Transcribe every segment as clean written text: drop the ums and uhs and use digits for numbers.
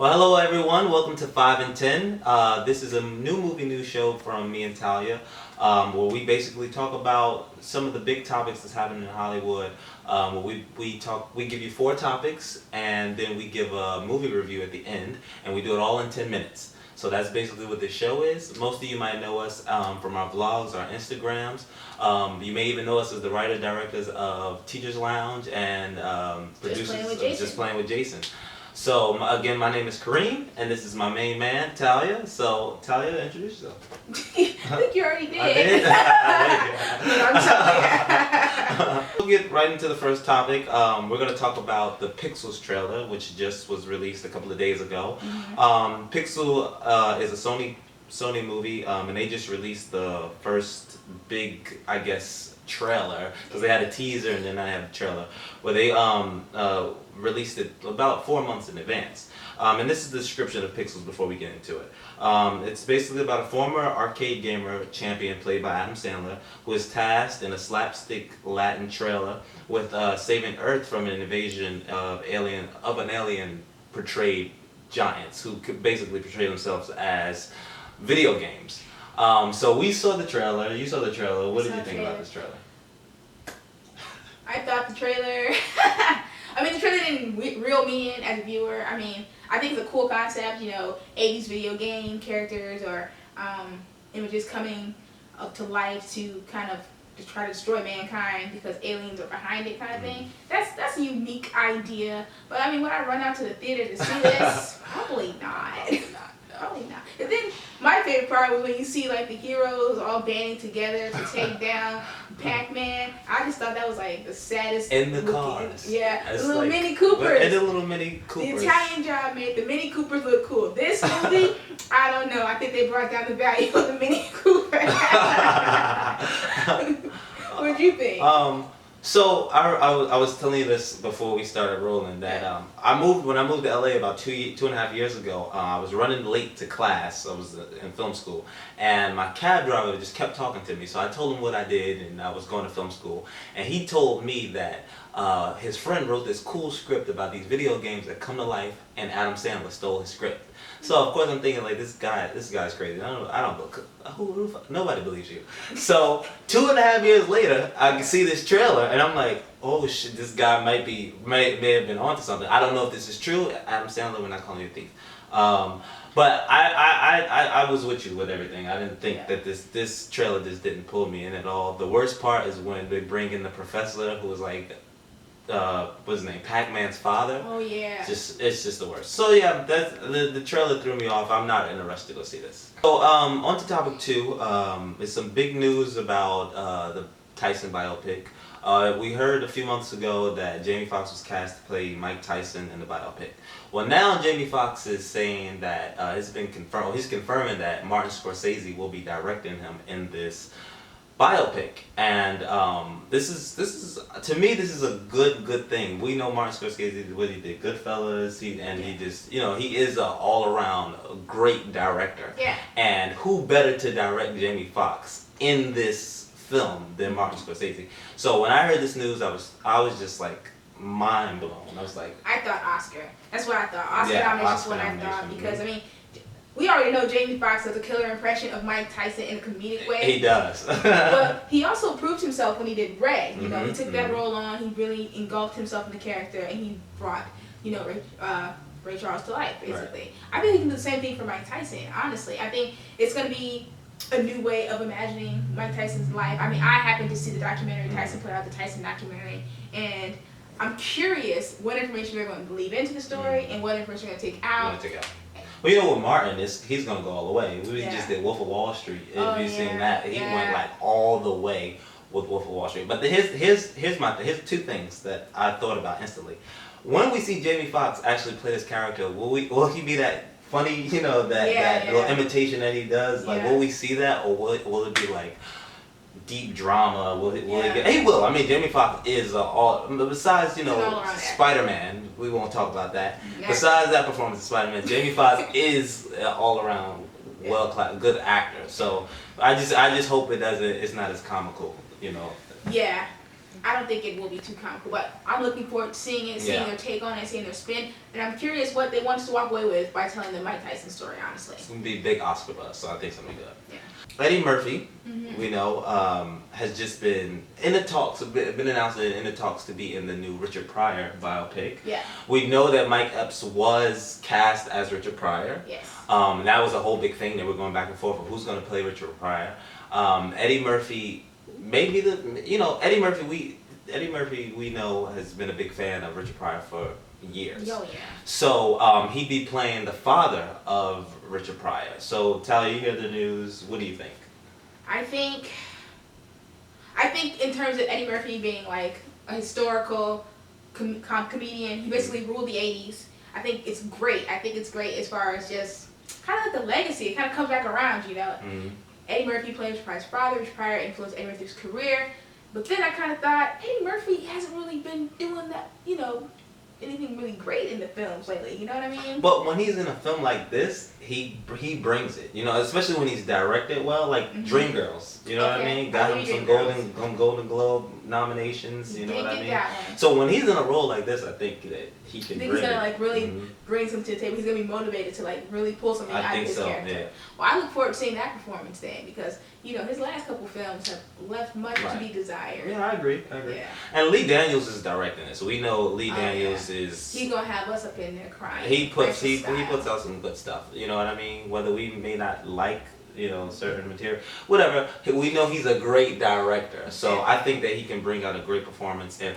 Well, hello everyone. Welcome to 5 and 10. This is a new movie news show from me and Talia, where we basically talk about some of the big topics that's happening in Hollywood. We give you four topics, and then we give a movie review at the end, and we do it all in 10 minutes. So that's basically what this show is. Most of you might know us from our vlogs, our Instagrams. You may even know us as the writer directors of Teachers Lounge and producers of Just Playing with Jason. So again, my name is Kareem, and this is my main man, Talia. So Talia, introduce yourself. I think you already did. I did. I'm sorry. We'll get right into the first topic. We're going to talk about the Pixels trailer, which just was released a couple of days ago. Pixel is a Sony movie, and they just released the first big, I guess, trailer, because they had a teaser and then I have a trailer where they released it about 4 months in advance. And this is the description of Pixels before we get into it. It's basically about a former arcade gamer champion played by Adam Sandler who is tasked in a slapstick Latin trailer with saving Earth from an invasion of an alien portrayed giants who could basically portray themselves as video games. So we saw the trailer. You saw the trailer. What did you think about this trailer? I thought the trailer. The trailer didn't reel me in as a viewer. I think it's a cool concept. 80s video game characters or images coming up to life to kind of just try to destroy mankind because aliens are behind it, kind of thing. That's a unique idea. But would I run out to the theater to see this? Probably not. Probably not. And then my favorite part was when you see the heroes all banding together to take down Pac-Man. I just thought that was the saddest. In the cars. Yeah, the little Mini Coopers. And the little Mini Coopers. The Italian job made the Mini Coopers look cool. This movie, I don't know. I think they brought down the value of the Mini Cooper. What'd you think? So I was telling you this before we started rolling that when I moved to LA about 2.5 years ago. I was running late to class. I was in film school, and my cab driver just kept talking to me. So I told him what I did, and I was going to film school, and he told me that his friend wrote this cool script about these video games that come to life, and Adam Sandler stole his script. So of course I'm thinking this guy's crazy. Nobody believes you. So 2.5 years later, I can see this trailer and I'm like, oh shit, this guy may have been onto something. I don't know if this is true. Adam Sandler, we're not calling you a thief. But I was with you with everything. I didn't think that this trailer just didn't pull me in at all. The worst part is when they bring in the professor who was what's his name? Pac-Man's father. Oh yeah. It's just the worst. So yeah, the trailer threw me off. I'm not in a rush to go see this. So on to topic 2. It's some big news about the Tyson biopic. We heard a few months ago that Jamie Foxx was cast to play Mike Tyson in the biopic. Well, now Jamie Foxx is saying that it's been confirmed. He's confirming that Martin Scorsese will be directing him in this biopic, and this is to me this is a good thing. We know Martin Scorsese, what he did, Goodfellas, he just he is an all around great director. Yeah. And who better to direct Jamie Foxx in this film than Martin Scorsese? So when I heard this news, I was just mind blown. I was like, I thought Oscar. That's what I thought. Oscar Yeah, nomination is Oscar what I nomination, thought because we already know Jamie Foxx does a killer impression of Mike Tyson in a comedic way. he does. But he also proved himself when he did Ray. He took that Mhm. role on. He really engulfed himself in the character, and he brought Ray Charles to life, basically. Right. I think he can do the same thing for Mike Tyson. Honestly, I think it's going to be a new way of imagining Mike Tyson's life. I happened to see the documentary. Tyson put out the Tyson documentary, and I'm curious what information they're going to leave into the story and what information they're going to take out. Well, with Martin, he's gonna go all the way. We Yeah. just did Wolf of Wall Street. Oh, If you've seen yeah, that, he yeah. went all the way with Wolf of Wall Street. But here's two things that I thought about instantly. When we see Jamie Foxx actually play this character, will he be that funny? That little imitation that he does. Will we see that, or will it be deep drama? Will he get? He will. Jamie Foxx is besides Spider-Man. We won't talk about that. Yeah. Besides that performance of Spider-Man, Jamie Foxx is an all-around good actor. So I just hope it's not as comical. Yeah. I don't think it will be too comical, but I'm looking forward to seeing it, seeing their take on it, seeing their spin, and I'm curious what they want us to walk away with by telling the Mike Tyson story, honestly. It's going to be big Oscar buzz, so I think it's going to be good. Yeah. Eddie Murphy, we know, has just been in the talks, been announced in the talks to be in the new Richard Pryor biopic. Yeah. We know that Mike Epps was cast as Richard Pryor. Yes. That was a whole big thing. They were going back and forth of who's going to play Richard Pryor. Eddie Murphy, maybe Eddie Murphy we know has been a big fan of Richard Pryor for years. Oh yeah. So he'd be playing the father of Richard Pryor. So Talia, you hear the news. What do you think? I think in terms of Eddie Murphy being like a historical comedian, he basically ruled the 80s. I think it's great. I think it's great as far as just kind of like the legacy. It kind of comes back around, you know. Mm-hmm. Eddie Murphy played Richard Pryor's father. Richard Pryor influenced Eddie Murphy's career. But then I kind of thought, Eddie Murphy hasn't really been doing that, you know, anything really great in the films lately. You know what I mean? But when he's in a film like this, he brings it. You know, especially when he's directed well, like Dreamgirls. You know what I mean? Got him some Golden Globe nominations. You know what I mean? So when he's in a role like this, I think that he can. He's gonna like really bring something to the table. He's gonna be motivated to like really pull something out of his character. Yeah. Well, I look forward to seeing that performance then because you know his last couple films have left much to be desired. Yeah, I agree. Yeah. And Lee Daniels is directing it, so we know Lee Daniels is. He's gonna have us up in there crying. He puts out some good stuff. You know what I mean? Whether we may not like certain material, whatever. We know he's a great director, so I think that he can bring out a great performance and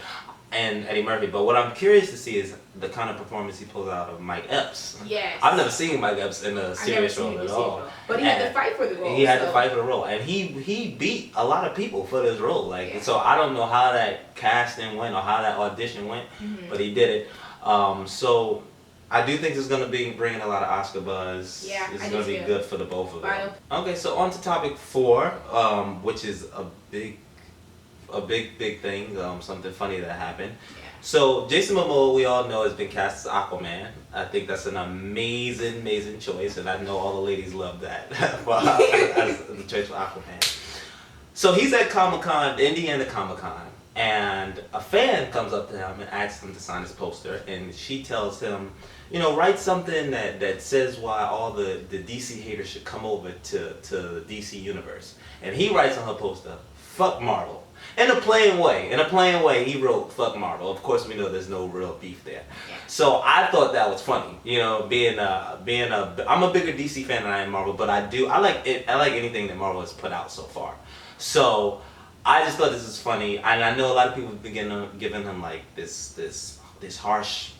Eddie Murphy. But what I'm curious to see is the kind of performance he pulls out of Mike Epps. Yes. I've never seen Mike Epps in a serious role at all. But he had to fight for the role. He had to fight for the role, and he beat a lot of people for this role. So I don't know how that casting went or how that audition went, but he did it. So I do think it's going to be bringing a lot of Oscar buzz. Yeah, it's going to be good for the both of them. Okay, so on to topic 4, which is a big thing, something funny that happened. Yeah. So Jason Momoa, we all know, has been cast as Aquaman. I think that's an amazing choice, and I know all the ladies love that as the choice for Aquaman. So he's at Comic-Con, Indiana Comic-Con, and a fan comes up to him and asks him to sign his poster, and she tells him, write something that says why all the DC haters should come over to the DC universe. And he writes on her poster, "Fuck Marvel." In a plain way, he wrote "fuck Marvel." Of course, we know there's no real beef there. Yeah. So I thought that was funny. I'm a bigger DC fan than I am Marvel, but I like it. I like anything that Marvel has put out so far. So I just thought this was funny, and I know a lot of people have been giving him like this harsh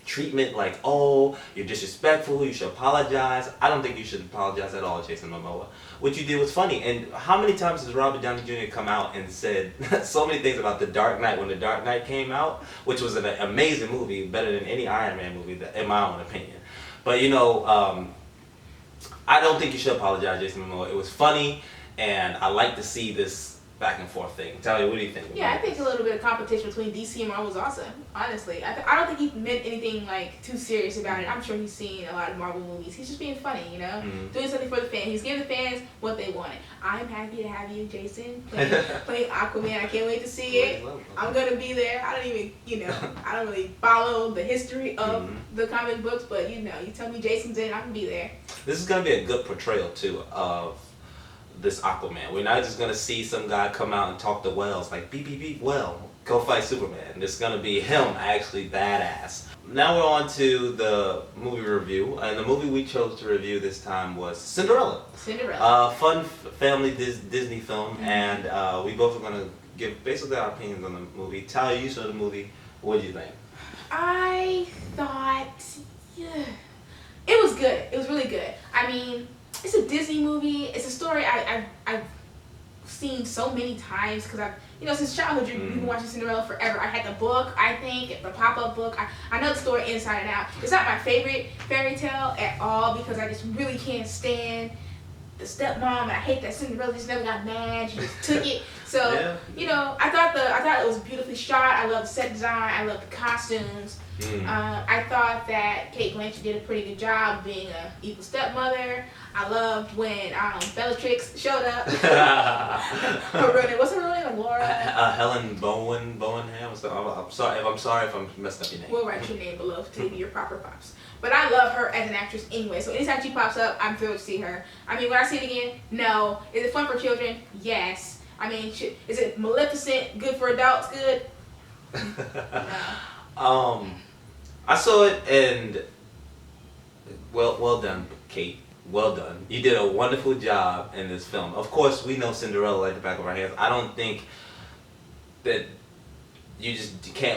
treatment, like, oh, you're disrespectful, you should apologize. I don't think you should apologize at all, Jason Momoa. What you did was funny. And how many times has Robert Downey Jr. come out and said so many things about The Dark Knight when The Dark Knight came out, which was an amazing movie, better than any Iron Man movie, in my own opinion. But I don't think you should apologize, Jason Momoa. It was funny, and I like to see this back and forth thing. Talia, what do you think? Yeah, I think a little bit of competition between DC and Marvel is awesome. Honestly, I don't think he meant anything like too serious about it. I'm sure he's seen a lot of Marvel movies. He's just being funny, doing something for the fans. He's giving the fans what they wanted. I'm happy to have you, Jason, playing Aquaman. I can't wait to see it. I'm gonna be there. I don't even, I don't really follow the history of the comic books, but you tell me Jason's in, I can be there. This is gonna be a good portrayal too of this Aquaman. We're not just gonna see some guy come out and talk to whales like beep beep beep whale, go fight Superman. It's gonna be him actually badass. Now we're on to the movie review, and the movie we chose to review this time was Cinderella. Fun family Disney film, and we both are gonna give basically our opinions on the movie. Talia, you saw the movie. What did you think? I thought it was good. It was really good. I mean, it's a Disney movie. It's a story I've seen so many times because since childhood you've been watching Cinderella forever. I had the book, I think, the pop-up book. I know the story inside and out. It's not my favorite fairy tale at all because I just really can't stand the stepmom, and I hate that Cinderella just never got mad. She just took it. So I thought it was beautifully shot. I love the set design. I love the costumes. I thought that Kate Blanchett did a pretty good job being an evil stepmother. I loved when Bellatrix showed up. Her real name, what's her real name? Like Laura? Helen Bowenham. I'm sorry if I'm messed up your name. We'll write your name below to give you your proper props. But I love her as an actress anyway. So anytime she pops up, I'm thrilled to see her. I mean, when I see it again, no. Is it fun for children? Yes. I mean, is it Maleficent? Good for adults? Good. No. I saw it and well done, Kate. Well done. You did a wonderful job in this film. Of course, we know Cinderella like the back of our hands. I don't think that you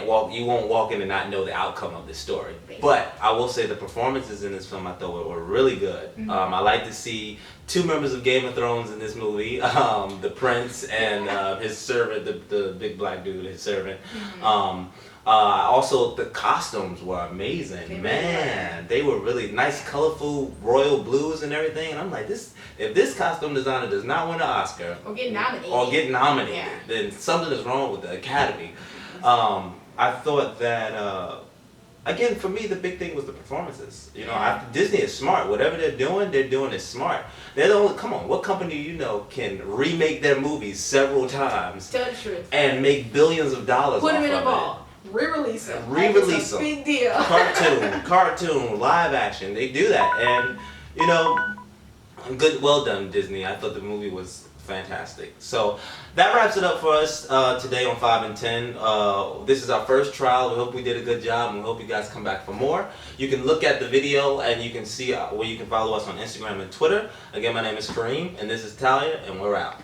won't walk in and not know the outcome of this story. But I will say the performances in this film I thought were really good. Mm-hmm. I like to see two members of Game of Thrones in this movie, the prince and his servant, the big black dude, his servant. Mm-hmm. Also, the costumes were amazing. They were really nice, colorful royal blues and everything. And I'm like, if this costume designer does not win an Oscar or get nominated, yeah, then something is wrong with the Academy. I thought that again, for me, the big thing was the performances. Disney is smart. Whatever they're doing it smart. They're the only, come on, what company you know can remake their movies several times tell the truth and make billions of dollars put off them in of a ball. Re-release them. Re-release them. Big deal. Cartoon, live action. They do that, and good. Well done, Disney. I thought the movie was fantastic. So that wraps it up for us today on 5 and 10. This is our first trial. We hope we did a good job, and we hope you guys come back for more. You can look at the video, and you can see where you can follow us on Instagram and Twitter. Again, my name is Kareem, and this is Talia, and we're out.